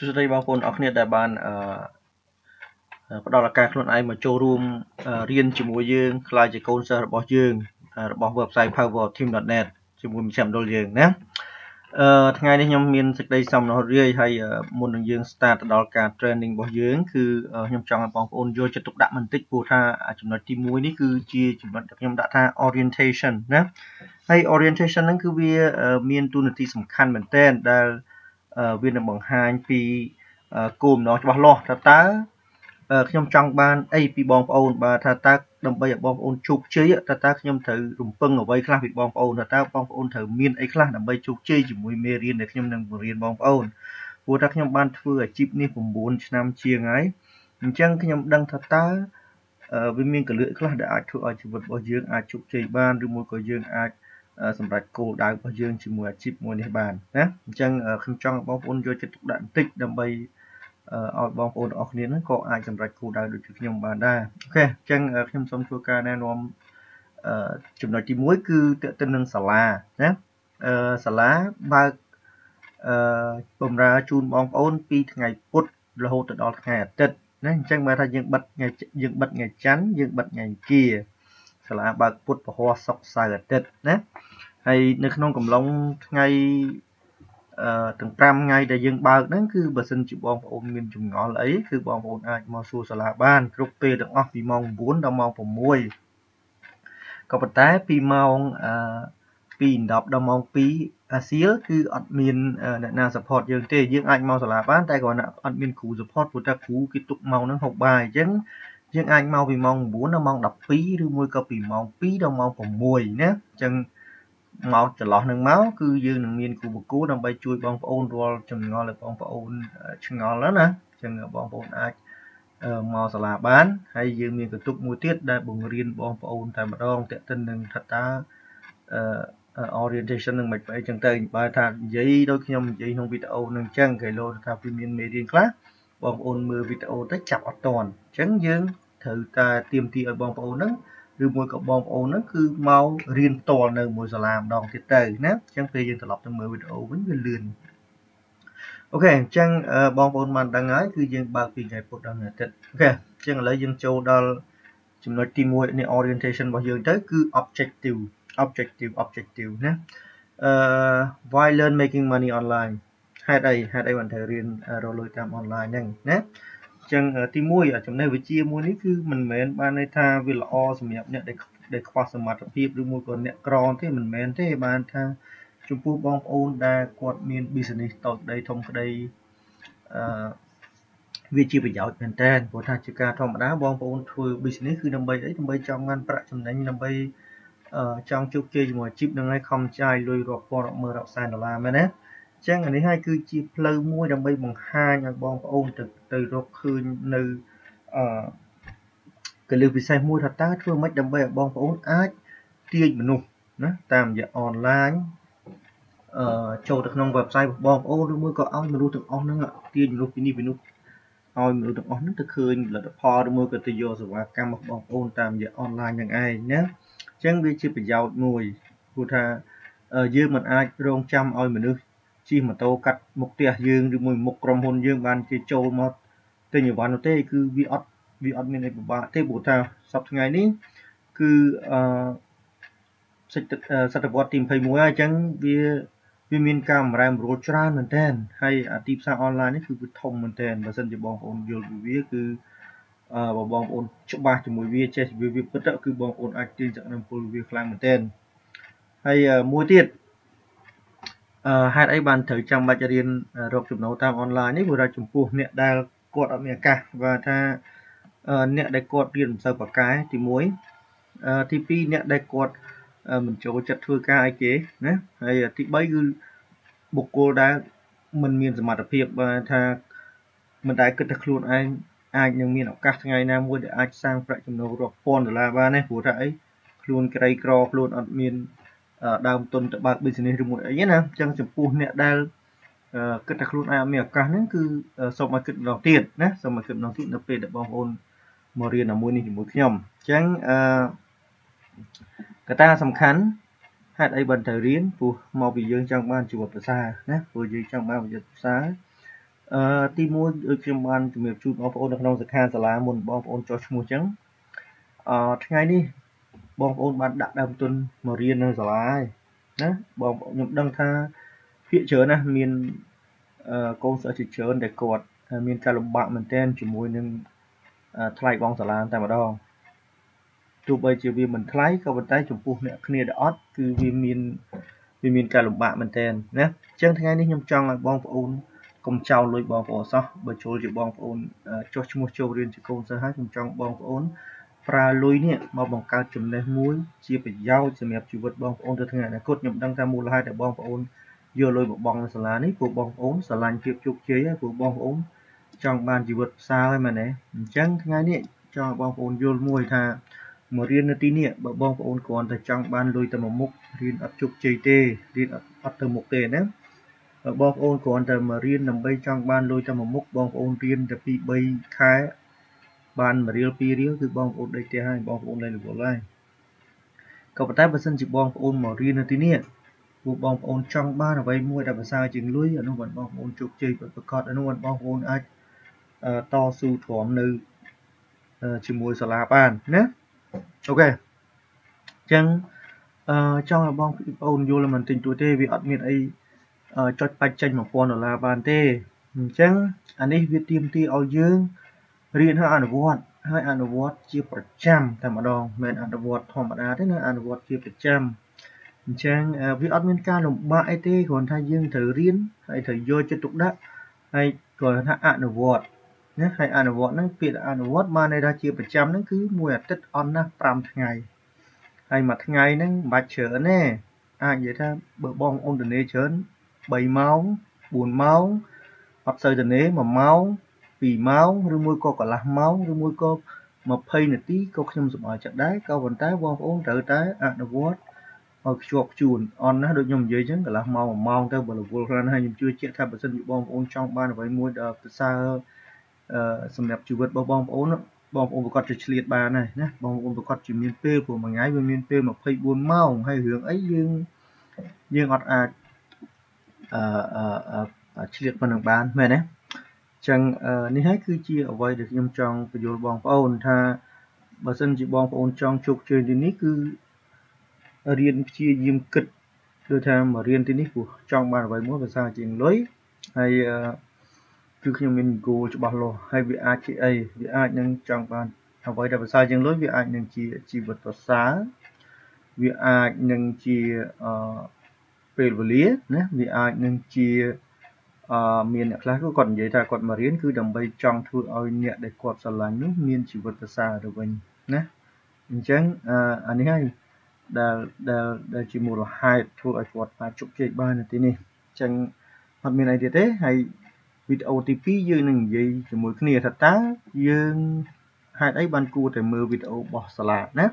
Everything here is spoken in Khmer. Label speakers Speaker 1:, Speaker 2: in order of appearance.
Speaker 1: សួស្តីបងប្អូនអរគ្នាដែលបានផ្ដល់ឱកាសខ្លួនឯងមកចូលរួមរៀនជាមួយយើងខ្លាចជាកូនសិស្សរបស់យើងរបស់ website powerteam.net ជាមួយមជ្ឈមណ្ឌលយើងណាថ្ងៃនេះខ្ញុំមានសេចក្តីសំណររាយហើយមុននឹងយើង start ទៅដល់ការ training របស់យើងគឺខ្ញុំចង់ឲ្យបងប្អូនយកចិត្តទុកដាក់បន្តិចព្រោះថាចំណុចទី1នេះគឺជាចំណុចដែលខ្ញុំដាក់ថា orientation ណាហើយ orientation ហ្នឹងគឺវាមានតួនាទីសំខាន់មែនទែនដែលវានឹងបង្ហាញពីគោលបំណងច្បាស់លាស់ថាតើខ្ញុំចង់បានអីពីបងប្អូនបាទថាតើដើម្បីឲ្យបងប្អូនជោគជ័យតើខ្ញុំត្រូវរំពឹងអ្វីខ្លះពីបងប្អូនតើបងប្អូនត្រូវមានអីខ្លះដើម្បីជោគជ័យជាមួយមេរៀនដែលខ្ញុំនឹងបង្រៀនបងប្អូនព្រោះថាខ្ញុំបានធ្វើអាជីពនេះ9ឆ្នាំជាងហើយអញ្ចឹងខ្ញុំដឹងថាតើវាមានកលឹះខ្លះដែលអាចធ្វើឲ្យជីវិតរបស់យើងអាចជោគជ័យបានឬមួយក៏យើងអាចសម្រាប់គោលដៅរបស់យើងជាមួយអាជីពមួយនេះបានណាអញ្ចឹងខ្ញុំចង់ឲ្យបងប្អូនយកចិត្តទុកដាក់បន្តិចដើម្បីឲ្យបងប្អូនទាំងអស់គ្នាហ្នឹងក៏អាចសម្រេចគោលដៅដូចជាខ្ញុំបានដែរអូខេអញ្ចឹងខ្ញុំសូមធ្វើការណែនាំចំណុចទី1គឺទាក់ទិននឹងសាលាណាសាលាបើកបម្រើជូនបងប្អូនពីថ្ងៃពុធរហូតដល់ថ្ងៃអាទិត្យណាអញ្ចឹងបើថាយើងបិទថ្ងៃច័ន្ទយើងបិទថ្ងៃអង្គារសាលាបើកពុធពហុសុក្រសៅរ៍អាទិត្យណាហើយនៅក្នុងកំឡុងថ្ងៃទាំង5ថ្ងៃដែលយើងបើកហ្នឹងគឺបើសិនជាបងប្អូនមានចម្ងល់អីគឺបងប្អូនអាចមកសួរសាលាបានគ្រប់ពេលទាំងអស់ពីម៉ោង9ដល់ម៉ោង6ក៏ប៉ុន្តែពីម៉ោង2:10ដល់ម៉ោង2អាសៀលគឺអត់មានអ្នកណា support យើងទេយើងអាចមកសាលាបានតែគ្រាន់តែអត់មានគ្រូ support ព្រោះតែគ្រូគេទុកម៉ោងហ្នឹងហូបបាយអញ្ចឹងយើងអាចមកពីម៉ោង9ដល់ម៉ោង12ឬមួយក៏ពីម៉ោង2ដល់ម៉ោង6ណាអញ្ចឹងមកចន្លោះនឹងមកគឺយើងនឹងមានគ្រូបង្គោលដើម្បីជួយបងប្អូនរាល់ចម្ងល់ដែលបងប្អូនឆ្ងល់ណាអញ្ចឹងបងប្អូនអាចមកសាលាបានហើយយើងមានកន្ទុកមួយទៀតដែលបង្រៀនបងប្អូនតែម្ដងទាក់ទិននឹងថាតើorientation នឹងមិនអីចឹងទៅបើថានិយាយដូចខ្ញុំនិយាយក្នុងវីដេអូនឹងអញ្ចឹងគេលោថាវាមានមេរៀនខ្លះបងប្អូនមើលវីដេអូទៅចាប់អត់តាន់អញ្ចឹងយើងត្រូវតែទាមទារឲ្យបងប្អូនហ្នឹងឬមួយក៏បងប្អូនហ្នឹងគឺមករៀនផ្ទាល់នៅមួយសាលាម្ដងទៀតទៅណាអញ្ចឹងពេលយើងត្រឡប់ទៅមើលវីដេអូវិញវាលឿនអូខេអញ្ចឹងបងប្អូនបានដឹងហើយគឺយើងបើកពីថ្ងៃពុធដល់ថ្ងៃអាទិត្យអូខេអញ្ចឹងឥឡូវយើងចូលដល់ចំណុចទី1នៃ orientation របស់យើងទៅគឺ objective ណាwhy learn making money online ហេតុអីបានត្រូវរៀនរកលុយតាម online ហ្នឹងណាអញ្ចឹងទី1ចំណេះវិជ្ជាមួយនេះគឺមិនមែនបានន័យថាវាល្អសម្រាប់អ្នកដែលខ្វះសមត្ថភាពឬមួយក៏អ្នកក្រទេមិនមែនទេបានថាចំពោះបងប្អូនដែលគាត់មាន business តូចក្តីធំក្តីវាជាប្រយោជន៍មែនតើព្រោះថាជាការធម្មតាបងប្អូនធ្វើ business គឺដើម្បីអីដើម្បីចង់បានប្រាក់ចំណេញដើម្បីចង់ជោគជ័យជាមួយអាជីពនឹងឲ្យខំចាយលុយរាប់ពាន់រាប់ម៉ឺនរាប់សែនដុល្លារមែនទេអញ្ចឹងអានេះហើយគឺជាផ្លូវមួយដើម្បីបង្ហាញឲ្យបងប្អូនទៅរកឃើញនៅកលឹះពិសេសមួយថាតើធ្វើម៉េចដើម្បីឲ្យបងប្អូនអាចទាញមនុស្សណាតាមរយៈអនឡាញចូលទៅក្នុង website របស់បងប្អូនឬមួយក៏ឲ្យមនុស្សទាំងអស់ហ្នឹងទាញមនុស្សពីនេះពីនោះឲ្យមនុស្សទាំងអស់ហ្នឹងទៅឃើញផលិតផលឬមួយក៏ទៅយកសេវាកម្មរបស់បងប្អូនតាមរយៈអនឡាញហ្នឹងឯងណាអញ្ចឹងវាជាប្រយោជន៍មួយព្រោះថាយើងមិនអាចរងចាំឲ្យមនុស្សជិះម៉ូតូកាត់មុខផ្ទះយើងឬមួយមុខក្រុមហ៊ុនយើងបានគេចូលមកទិញអីវ៉ាន់នោះទេគឺវាអត់មានអីពិបាកទេព្រោះថាសប្តាហ៍ថ្ងៃនេះគឺសតវត្សទី21ហើយអញ្ចឹងវាមានការបំរែបំរួលច្រើនមែនទែនហើយទីផ្សារអនឡាញនេះគឺវាធំមែនទែនបើសិនជាបងប្អូនយល់ពីវាគឺបើបងប្អូនច្បាស់ជាមួយវាចេះវាពិតគឺបងប្អូនអាចទាញសក្តានុពលវាខ្លាំងមែនទែនហើយមួយទៀតហេតុអីបានត្រូវចាំបាច់រៀនរកចំណូលតាមអនឡាញនេះព្រោះថាចំពោះអ្នកដែលគាត់អត់មានឱកាសvàថាអ្នកដែលគាត់រៀនមិនសូវប៉ាកែទី1ទី2អ្នកដែលគាត់មិនចូលចិត្តធ្វើការអីគេណាហើយទី3គឺបុគ្គលដែលមិនមានសមត្ថភាពថាមិនដែលគិតថាខ្លួនឯងអាចនឹងមានឱកាសថ្ងៃណាមួយដែលអាចសាងប្រាក់ចំណូលរាប់ពាន់ដុល្លារបានទេព្រោះថាអីខ្លួនក្រីក្រខ្លួនអត់មានដើមទុនទៅបើក business ឬមួយអីណាអញ្ចឹងចំពោះអ្នកដែលគិតថាខ្លួនឯងអត់មានឱកាសហ្នឹងគឺសូមឲ្យគិតម្ដងទៀតណាសូមឲ្យគិតម្ដងទៀតនៅពេលដែលបងប្អូនមករៀនជាមួយនេះជាមួយខ្ញុំអញ្ចឹងកត្តាសំខាន់ហេតុអីបានត្រូវរៀនព្រោះមកពីយើងចង់បានជីវិតប្រសើរណាព្រោះយើងចង់បានជីវិតប្រសើរ ទី1ដូចខ្ញុំបានជំរាបជូនបងប្អូននៅក្នុងសិក្ខាសាលាមុនបងប្អូនចុះឈ្មោះអញ្ចឹងថ្ងៃនេះបងប្អូនបានដាក់ដើមទុនមករៀននៅសាលាហើយណាបងប្អូនខ្ញុំដឹងថាភាគច្រើនណាមានកូនសិស្សជាច្រើនដែលគាត់មានការលំបាកមែនទែនជាមួយនឹងថ្លៃបងសាលាតែម្ដងទោះបីជាវាមិនថ្លៃក៏ប៉ុន្តែចំពោះអ្នកគ្នាដែលអត់គឺវាមានការលំបាកមែនទែនណាអញ្ចឹងថ្ងៃនេះខ្ញុំចង់ឲ្យបងប្អូនកុំចោលលុយបងប្អូនអសោះបើចូលជាបងប្អូនចុះឈ្មោះចូលរៀនជាកូនសិស្សហើយខ្ញុំចង់បងប្អូនប្រើលុយនេះមកបង្កើតចំណេះមួយជាប្រយោជន៍សម្រាប់ជីវិតបងប្អូនទៅថ្ងៃអនាគតខ្ញុំដឹងថាមូលហេតុដែលបងប្អូនយកលុយមកបង់នៅសាលានេះព្រោះបងប្អូនស្រឡាញ់ភាពជោគជ័យហើយព្រោះបងប្អូនចង់បានជីវិតប្រសើរហើយមែនទេអញ្ចឹងថ្ងៃនេះចង់ឲ្យបងប្អូនយល់មួយថាមករៀននៅទីនេះបើបងប្អូនគ្រាន់តែចង់បានលុយទៅមួយមុខរៀនអត់ជោគជ័យទេរៀនអត់ទៅមុខទេណាបងប្អូនគ្រាន់តែមករៀនដើម្បីចង់បានលុយទៅមួយមុខបងប្អូនរៀនតែពី3ខែបាន1រៀល2រៀលគឺបងប្អូនដេកផ្ទះហើយបងប្អូនលែងរវល់ហើយក៏ប៉ុន្តែបើសិនជាបងប្អូនមករៀននៅទីនេះពួកបងប្អូនចង់បានអ្វីមួយដែលប្រសើរជាងលុយអានោះបងប្អូនជោគជ័យប្រកបអានោះបងប្អូនអាចតស៊ូទ្រាំនៅជាមួយសាលាបានណាអូខេអញ្ចឹងចង់ឲ្យបងប្អូនយល់មិនទិញទួទេវាអត់មានអីចុចបាច់ចេញ$1000បានទេអញ្ចឹងអានេះវាទាមទារឲ្យយើងរៀនហើយអនុវត្តជាប្រចាំតែម្ដងមិនអនុវត្តធម្មតាទេណាអនុវត្តជាប្រចាំអញ្ចឹងវាអត់មានការលំបាកអីទេគ្រាន់តែយើងត្រូវរៀនហើយត្រូវយកចិត្តទុកដាក់ហើយគ្រាន់តែអនុវត្តណាហើយអនុវត្តហ្នឹងពាក្យអនុវត្តបានន័យថាជាប្រចាំហ្នឹងគឺមួយអាទិត្យអន់ណាស់5ថ្ងៃហើយមួយថ្ងៃហ្នឹងមិនបាច់ច្រើនទេអាចនិយាយថាបើបងប្អូនទនេច្រើន3ម៉ោង4ម៉ោងអត់សូវទនេ1ម៉ោង2ម៉ោងឬមួយក៏កន្លះម៉ោងឬមួយក៏20នាទីក៏ខ្ញុំសប្បាយចិត្តដែរក៏ប៉ុន្តែបងប្អូនត្រូវតែអនុវត្តឲ្យខ្ជាប់ខ្ជួនអន់ណាស់ដូចខ្ញុំនិយាយអញ្ចឹងកន្លះម៉ោង1ម៉ោងទៅបើរវល់ខ្លាំងហើយខ្ញុំជឿជាក់ថាបើសិនជាបងប្អូនចង់បានអ្វីមួយដែលប្រសើរសម្រាប់ជីវិតរបស់បងប្អូនប្រកាសជាឆ្លៀតបានហើយណាបងប្អូនប្រកាសជាមានពេលព្រោះមួយថ្ងៃវាមានពេល24ម៉ោងហើយរឿងអីយើងអត់អាចឆ្លៀតប៉ុណ្ណឹងបានមែនទេអញ្ចឹងនេះហើយគឺជាអ្វីដែលខ្ញុំចង់បញ្យល់បងប្អូនថាបើសិនជាបងប្អូនចង់ជោគជ័យទីនេះគឺរៀនព្យាយាមគិតដូចថាមករៀនទីនេះព្រោះចង់បានអ្វីមួយភាសាជាងលុយហើយគឺខ្ញុំមានគោលច្បាស់លាស់ហើយវាអាចជាអីវាអាចនឹងចង់បានអ្វីដែលភាសាជាងលុយវាអាចនឹងជាជីវិតប្រសើរវាអាចនឹងជាពេលវេលាណាវាអាចនឹងជាមានអ្នកខ្លះគាត់និយាយថាគាត់មករៀនគឺដើម្បីចង់ធ្វើឲ្យអ្នកដែលគាត់ស្រឡាញ់នោះមានជីវិតប្រសើរទៅវិញណាអញ្ចឹងអានេះហើយដែលជាមូលហេតុធ្វើឲ្យគាត់អាចជោគជ័យបាននៅទីនេះអញ្ចឹងអត់មានអីទៀតទេហើយវីដេអូទី2យើងនឹងនិយាយជាមួយគ្នាថាតើយើងហេតុអីបានគួរតែមើលវីដេអូរបស់សាលាណា